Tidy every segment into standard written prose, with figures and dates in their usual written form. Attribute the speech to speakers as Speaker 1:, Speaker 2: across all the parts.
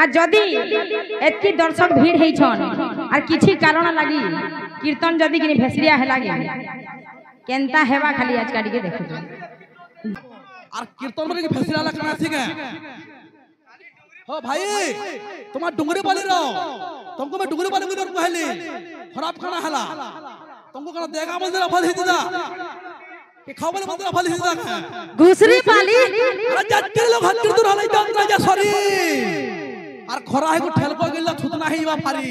Speaker 1: आ जदि एतकी दर्शक भीड़ होइछन आर किछि कारण लागी कीर्तन जदि किनी भेसरिया है लागे केनता हेबा खाली आज काटी के देखो
Speaker 2: আর কীর্তন মানে কি ফেসিলা লাগনা আছে কে हो भाई তোমার ডুঙ্গরি পালি रो तुमको मैं डुंगरी पाली को कहली खराब खाना हला तुमको कना देगा मंदिर फल हिदा के खावले मंदिर फल हिदा
Speaker 1: घुसरी पाली
Speaker 2: अरे जत्ते लोग हत्तिर दूर हलै तंत्र जा सरी আর খরা হে কো ঠেলকো গিলা ছুত নাহি বা পারি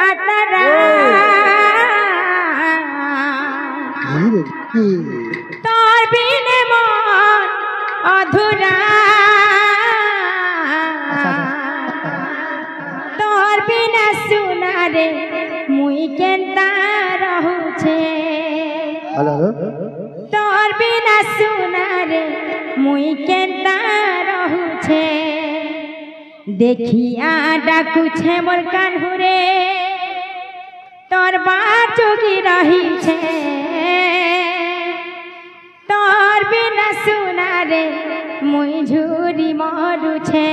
Speaker 1: আতারা তোর বিনে মন অধুরা তোর বিনা সুনারে মুই কেনতা রহুছে তোর বিনা সুনারে মুই কেনতা রহুছে দেখিয়া ডাকুছে মোর কানহুরে তোর বাচুকি রহিছে তোর বিনা সুনারে মুই ঝুরি মরুছে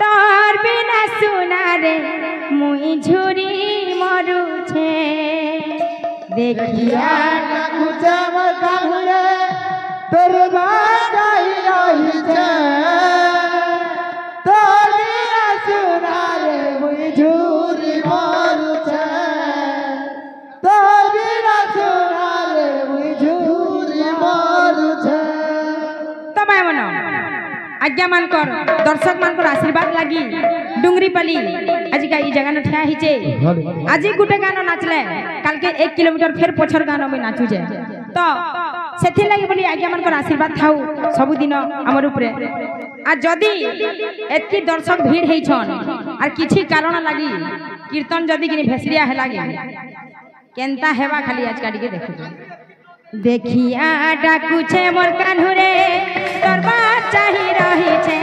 Speaker 1: তোর বিনা সুনারে মুই ঝুরি মরুছে দেখিয়া
Speaker 3: ডাকুছে মোর কানহুরে তোর বাচাই রহিছে তোর বিনা সুনারে মুই ঝুরি মরুছে তোর বিনা সুনারে মুই ঝুরি মরুছে
Speaker 1: তোমায় মন आज्ञा मानकर दर्शक मानकर आशीर्वाद लगी डुंगरी पाली आज का ई जगह न ठिया हिचे आज गुटे गानो नाचले काल के 1 किलोमीटर फिर पछर गानो में नाचू जे तो सेथि लागि बोली आज्ञा मानकर आशीर्वाद थाउ सब दिन हमर ऊपरे आ जदी एतकी दर्शक भीड़ हेछन आर किछि कारण लागि कीर्तन जदी किनी भेसरिया है लागे केनता हेबा खाली आज काटी के देखो देखिया डाकुछे मोर कान्हुरे तोर बाचा ही रहिछे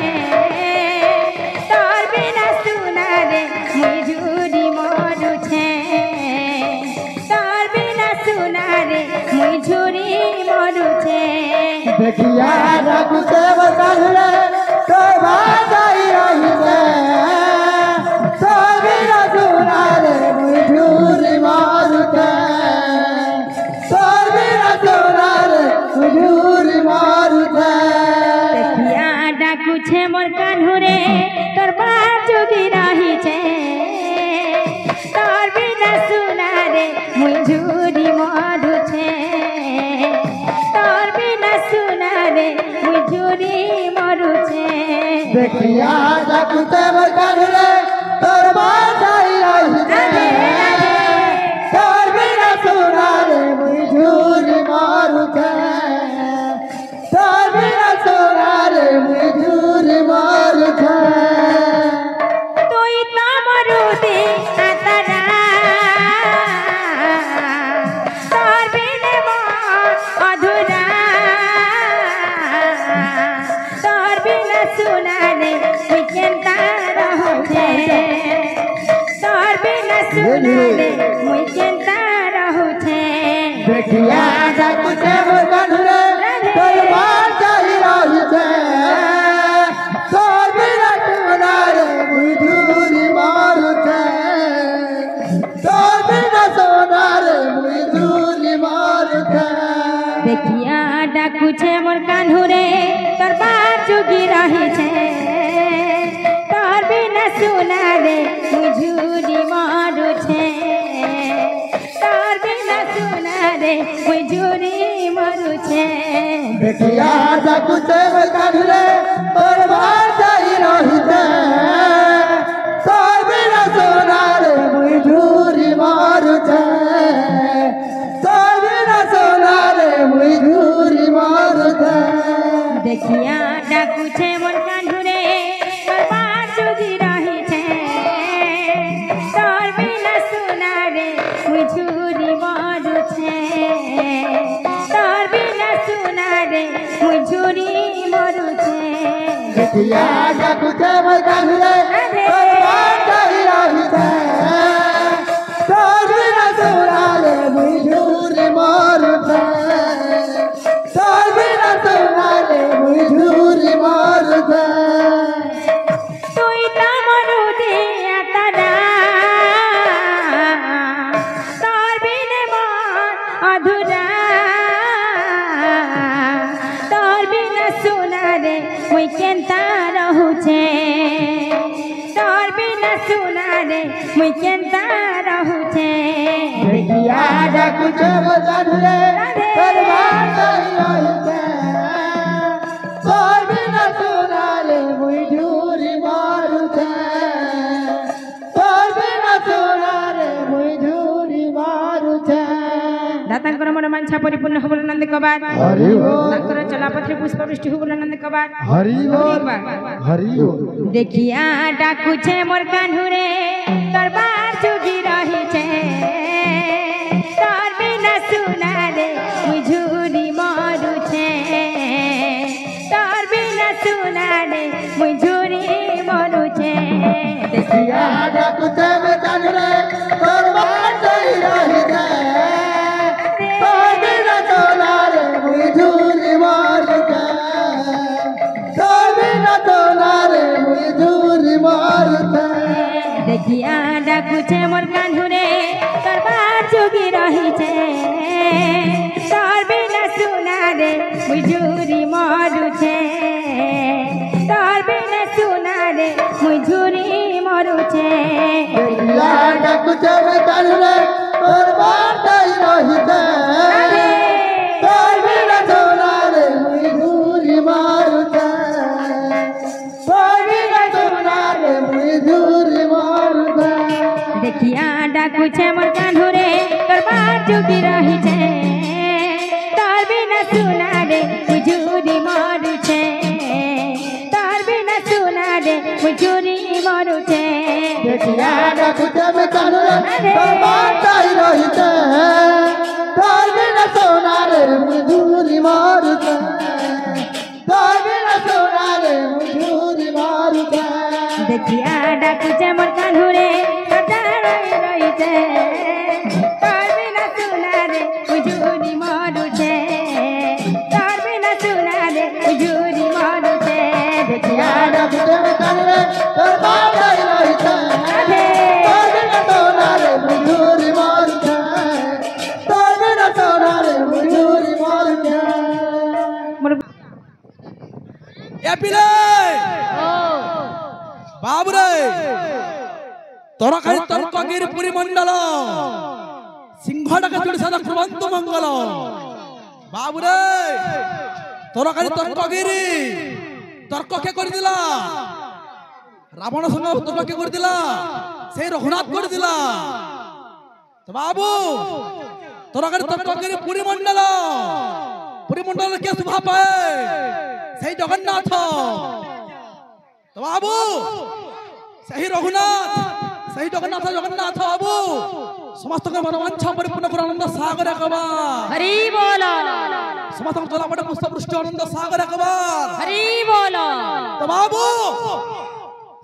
Speaker 1: तोर बिना सुनारे मुई झुरी मरुछे तोर बिना सुनारे मुई झुरी मरुछे
Speaker 3: देखिया डाकुछे मोर कान्हुरे तोर बाचा ही रहिछे तोर बिना सुनारे मुई झुरी मरुछे
Speaker 1: देखिया डाकुछे मोर कान्हुरे तोर बाचुकी रहिछे तोर बिना सुनारे मुई झुरी मरुछे तोर बिना सुनारे मुई झुरी मरुछे
Speaker 3: देखिया डाकुछे मोर कान्हुरे तोर बाचाई रहिछे तोर बिना सुनारे मुई झुरी मरुछे तोर बिना सुनारे मुई झुरी मरुछे
Speaker 1: तुई तो मरुदे आतारा तोर बिने मन अधूरा तोर बिना सुनारे मुई केनता रहुछे तोर बिना सुनारे मुई केनता रहुछे
Speaker 3: देखिया डाकुछे मोर कान्हुरे तोर बाचाई रहिछे तोर बिना सुनारे मुई झुरी मरुछे तोर बिना सुनारे मुई झुरी मरुछे
Speaker 1: देखिया डाकुछे मोर कान्हुरे तोर बाचुकी रहिछे तोर बिना सुनारे मुई झुरी मरुछे तोर बिना सुनारे मुई झुरी मरुछे
Speaker 3: देखिया डाकुछे मोर कान्हुरे तोर बाचाई रहिछे तोर बिना सुनारे मुई झुरी मरुछे तोर बिना सुनारे मुई झुरी मरुछे
Speaker 1: देखिया डाकुछे मोर कान्हुरे तोर बाचुकी रहिछे तोर बिना सुनारे मुई झुरी मरुछे तोर बिना सुनारे मुई झुरी मरुछे
Speaker 3: देखिया डाकुछे मोर कान्हुरे तोर बाचाई रहिछे तोर बिना सुनारे मुई झुरी मरुछे तोर बिना सुनारे मुई झुरी मरुछे
Speaker 1: मुई केंता रहूचे तोर बिना सुना रे मुई केंता रहूचे
Speaker 3: देखिया डाकुचे बदन रे तोर बात रहिते तोर बिना सुना रे मुई झूरी मारुते तोर बिना सुना रे मुई झूरी मारुते
Speaker 1: दातांकर मन मांछा परिपूर्ण होबल नंद कबार
Speaker 3: हरि बोल
Speaker 1: तांकर चलापत्री पुष्पवृष्टि होबल नंद कबार
Speaker 3: हरि बोल हरि बोल
Speaker 1: देखिया डाकुचे मोर कान्हुरे दरबार जुगी रही छे तोर बिना सुना रे मुई झूरी मरु छे तोर बिना सुना रे मुई झूरी मरु छे
Speaker 3: देखिया डाकुचे बदन रे तोर बात रहिते तोर बिना सुना रे मुई झूरी मारुते तोर बिना सुना रे मुई झूरी मारुते
Speaker 1: देखिया डाकुचे मोर कान्हुरे दरबार जुगी रही छे तोर बिना सुना रे मुई झूरी मरु छे तोर बिना सुना रे मुई झूरी मरु छे
Speaker 3: देखिया डाकुचे बदन रे तोर बात रहिते तोर बिना सुना रे मुई झूरी मारुते तोर बिना सुना रे मुई झूरी मारुते
Speaker 1: देखिया डाकुचे मोर कान्हुरे दरबार जुगी रही छे तोर बिना सुना रे मुई झूरी मरु छे तोर बिना सुना रे मुई झूरी मरु छे
Speaker 3: देखिया डाकुचे बदन रे तोर बात रहिते तोर बिना सुना रे मुई झूरी मारुते तोर बिना सुना रे मुई झूरी मारुते
Speaker 1: देखिया डाकुचे मोर कान्हुरे दरबार रही छे तोर बिना सुना रे मुई झूरी मरु छे तोर बिना सुना रे मुई झूरी मरु छे देखिया
Speaker 3: डाकुचे बदन रे तोर बात रहिते तोर बिना सुना रे मुई झूरी मारुते तोर बिना सुना रे मुई झूरी मारुते
Speaker 1: मोर
Speaker 2: এ পিলে বাবুরে তরকারি তর্কগির পরিমণ্ডল সিংহটাকে চুড়ি সাদা প্রবন্ত মঙ্গল বাবুরে তরকারি তর্কগিরি তর্ক কে করে দিলা রাবণ সঙ্গে তর্ক কে করে দিলা সেই রঘুনাথ করে দিলা তো বাবু তরকারি তর্কগিরি পরিমণ্ডল কে শোভা পায় সেই জগন্নাথ তো বাবু সেই রঘুনাথ সেই জগন্নাথ বাবু সমস্ত মনোবাঞ্ছা পরিপূর্ণ করে আনন্দ সাগর একবার
Speaker 1: হরি বল
Speaker 2: সমস্ত জলাপটে পুষ্পবৃষ্টি আনন্দ সাগর একবার
Speaker 1: হরি বল
Speaker 2: তো বাবু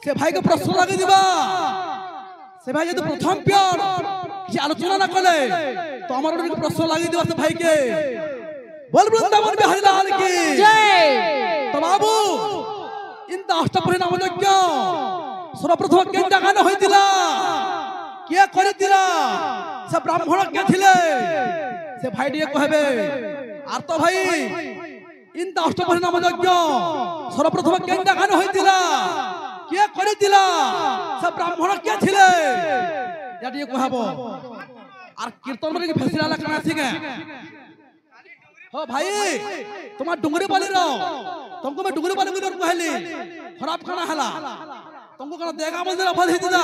Speaker 2: সে ভাইকে প্রশ্ন লাগিয়ে দিবা সে ভাই যদি প্রথম পিয়র কিছু আলোচনা না করে তো আমার প্রশ্ন লাগিয়ে দিবা সে ভাইকে বল বৃন্দাবন বিহারী লাল কি
Speaker 1: জয়
Speaker 2: তো বাবু ইন্ত অষ্টপ্রহরী নাম যজ্ঞ সর্বপ্রথম কেনটা গান হয়েছিল কে করেছিল সে ব্রাহ্মণ কে ছিলে সে ভাই দিয়ে কহবে আর তো ভাই ইন্ত অষ্টপ্রহরী নাম যজ্ঞ সর্বপ্রথম কেনটা গান হয়েছিল কে করেছিল সে ব্রাহ্মণ কে ছিলে এটা দিয়ে কহব আর কীর্তন মানে কি ফেসিলা লাগা আছে কে हो भाई तुम्हार डुंगरी बाली रो तुमको मैं डुंगरी बाली को कहली खराब खाना हला तुमको कना देगा मंदिर फल हिदा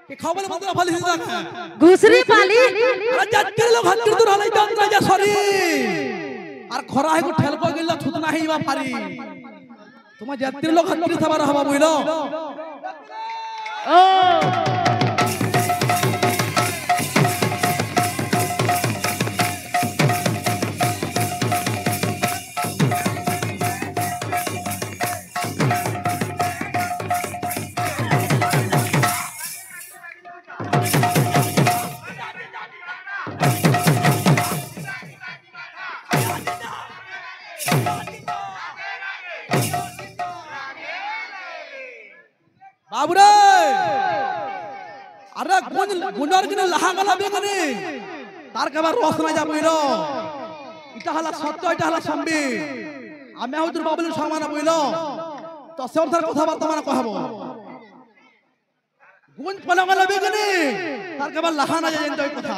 Speaker 2: कि खावले मंदिर फल हिदा
Speaker 1: घुसरी पाली
Speaker 2: अरे जत्ते लोग हत्तिर दूर हलाई जंत्रा जा सरी আর খরা হে কো ঠেল কো গিলা ছুত নাহি বা পারি তোমার জত্তে লোক হত্तिर থবার হবা বুইলো
Speaker 1: ও
Speaker 2: बाबूरे अरे गुंडर किने लहा गला बेगनी तार के बार रोस ना जा पइरो इटा हला सत्य इटा हला संबी আমি হয়তো বাবুলের সামানা বইল তো সে অনুসারে কথাবার্তা মানে কহাব গুঞ্জ পলা গেলে বেগনি তার কেবল লাহানা যায় কথা